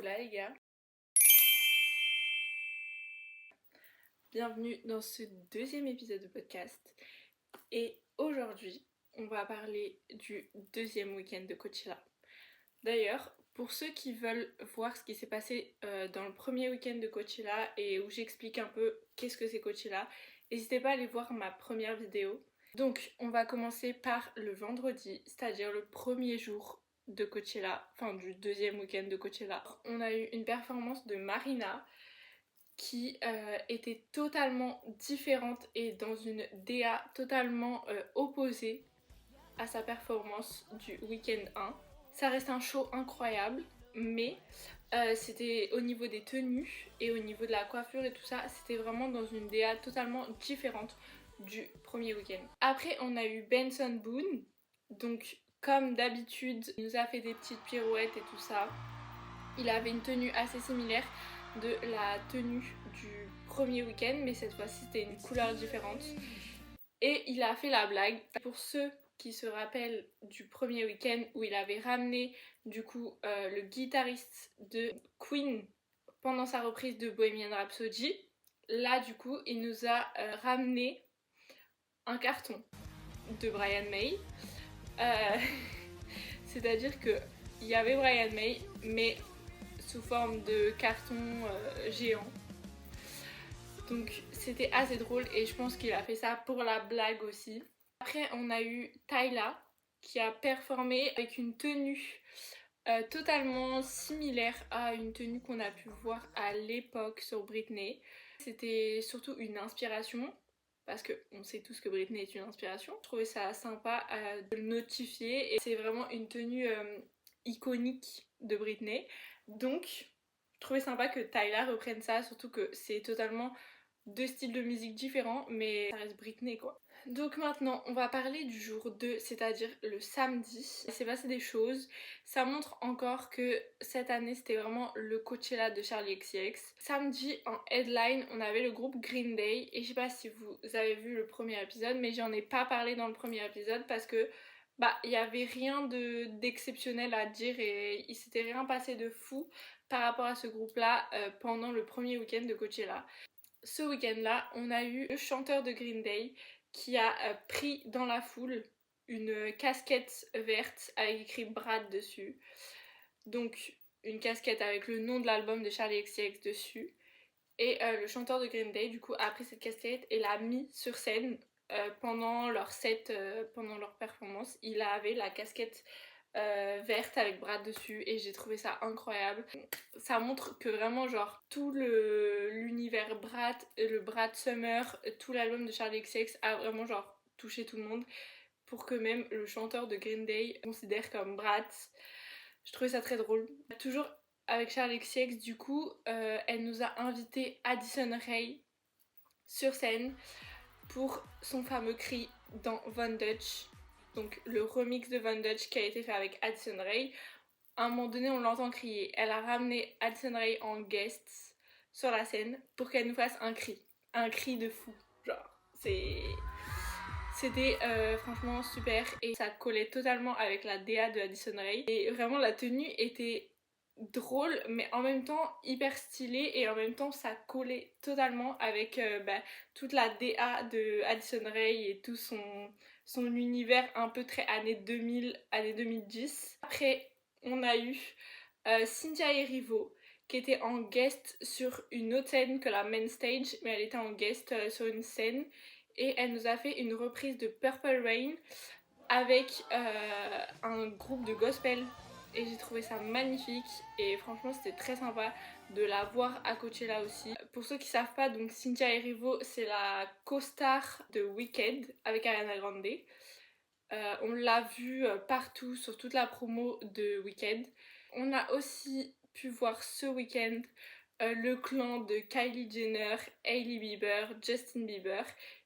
Hola les gars, bienvenue dans ce deuxième épisode de podcast et aujourd'hui on va parler du deuxième week-end de Coachella. D'ailleurs, pour ceux qui veulent voir ce qui s'est passé dans le premier week-end de Coachella et où j'explique un peu qu'est-ce que c'est Coachella, n'hésitez pas à aller voir ma première vidéo. Donc on va commencer par le vendredi, c'est-à-dire le premier jour de Coachella, enfin du deuxième week-end de Coachella. On a eu une performance de Marina qui était totalement différente et dans une DA totalement opposée à sa performance du week-end 1. Ça reste un show incroyable, mais c'était au niveau des tenues et au niveau de la coiffure et tout ça, c'était vraiment dans une DA totalement différente du premier week-end. Après, on a eu Benson Boone, donc comme d'habitude, il nous a fait des petites pirouettes et tout ça. Il avait une tenue assez similaire de la tenue du premier week-end, mais cette fois-ci c'était une couleur différente. Et il a fait la blague. Pour ceux qui se rappellent du premier week-end où il avait ramené du coup le guitariste de Queen pendant sa reprise de Bohemian Rhapsody, là du coup il nous a ramené un carton de Brian May. C'est-à-dire que il y avait Brian May, mais sous forme de carton géant. Donc c'était assez drôle et je pense qu'il a fait ça pour la blague aussi. Après on a eu Tyla qui a performé avec une tenue totalement similaire à une tenue qu'on a pu voir à l'époque sur Britney. C'était surtout une inspiration parce qu'on sait tous que Britney est une inspiration. Je trouvais ça sympa de le notifier et c'est vraiment une tenue iconique de Britney. Donc je trouvais sympa que Tyla reprenne ça, surtout que c'est totalement deux styles de musique différents, mais ça reste Britney quoi. Donc maintenant on va parler du jour 2, c'est-à-dire le samedi. Il s'est passé des choses, ça montre encore que cette année c'était vraiment le Coachella de Charli XCX. Samedi en headline on avait le groupe Green Day et je sais pas si vous avez vu le premier épisode, mais j'en ai pas parlé dans le premier épisode parce que il y avait rien d'exceptionnel à dire et il s'était rien passé de fou par rapport à ce groupe là pendant le premier week-end de Coachella. Ce week-end-là, on a eu le chanteur de Green Day qui a pris dans la foule une casquette verte avec écrit Brad dessus. Donc une casquette avec le nom de l'album de Charli XCX dessus. Et le chanteur de Green Day du coup a pris cette casquette et l'a mis sur scène pendant leur set, pendant leur performance. Il avait la casquette verte avec Brad dessus et j'ai trouvé ça incroyable. Ça montre que vraiment genre tout l'univers Brad, le Brad Summer, tout l'album de Charli XCX a vraiment genre touché tout le monde pour que même le chanteur de Green Day considère comme Brad. Je trouvais ça très drôle. Toujours avec Charli XCX du coup, elle nous a invité Addison Rae sur scène pour son fameux cri dans Von Dutch. Donc le remix de Von Dutch qui a été fait avec Addison Rae. À un moment donné on l'entend crier. Elle a ramené Addison Rae en guest sur la scène pour qu'elle nous fasse un cri de fou. Genre c'était franchement super et ça collait totalement avec la DA de Addison Rae. Et vraiment la tenue était drôle mais en même temps hyper stylée et en même temps ça collait totalement avec toute la DA de Addison Rae et tout son univers un peu très années 2000, années 2010. Après on a eu Cynthia Erivo qui était en guest sur une autre scène que la main stage, mais elle était en guest sur une scène et elle nous a fait une reprise de Purple Rain avec un groupe de gospel et j'ai trouvé ça magnifique et franchement c'était très sympa de la voir à Coachella aussi. Pour ceux qui savent pas, donc Cynthia Erivo c'est la co-star de Wicked avec Ariana Grande. On l'a vue partout sur toute la promo de Wicked. On a aussi pu voir ce week-end le clan de Kylie Jenner, Hailey Bieber, Justin Bieber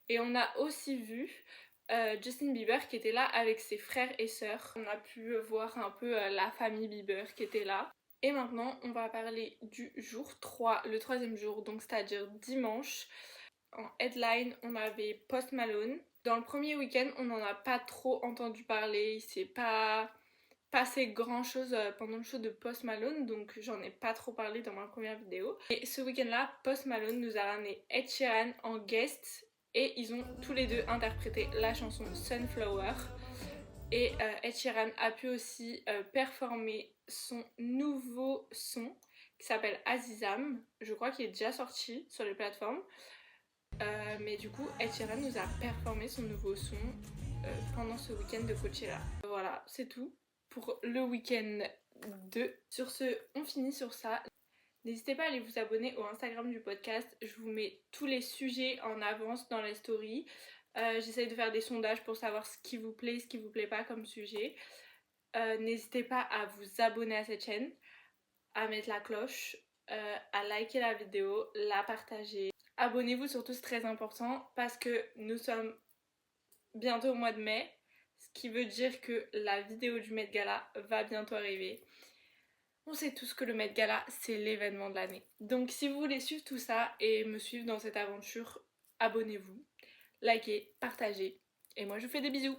et on a aussi vu Justin Bieber qui était là avec ses frères et sœurs. On a pu voir un peu la famille Bieber qui était là. Et maintenant on va parler du jour 3, le troisième jour, donc c'est-à-dire dimanche. En headline on avait Post Malone. Dans le premier week-end on n'en a pas trop entendu parler, il s'est pas passé grand chose pendant le show de Post Malone, donc j'en ai pas trop parlé dans ma première vidéo. Et ce week-end-là, Post Malone nous a ramené Ed Sheeran en guest et ils ont tous les deux interprété la chanson Sunflower. Et Ed Sheeran a pu aussi performer son nouveau son qui s'appelle Azizam. Je crois qu'il est déjà sorti sur les plateformes. Mais du coup, Ed Sheeran nous a performé son nouveau son pendant ce week-end de Coachella. Voilà, c'est tout pour le week-end 2. Sur ce, on finit sur ça. N'hésitez pas à aller vous abonner au Instagram du podcast. Je vous mets tous les sujets en avance dans les stories. J'essaye de faire des sondages pour savoir ce qui vous plaît, ce qui vous plaît pas comme sujet. N'hésitez pas à vous abonner à cette chaîne, à mettre la cloche, à liker la vidéo, la partager. Abonnez-vous surtout, c'est très important parce que nous sommes bientôt au mois de mai, ce qui veut dire que la vidéo du Met Gala va bientôt arriver. On sait tous que le Met Gala, c'est l'événement de l'année. Donc si vous voulez suivre tout ça et me suivre dans cette aventure, abonnez-vous, likez, partagez. Et moi je vous fais des bisous.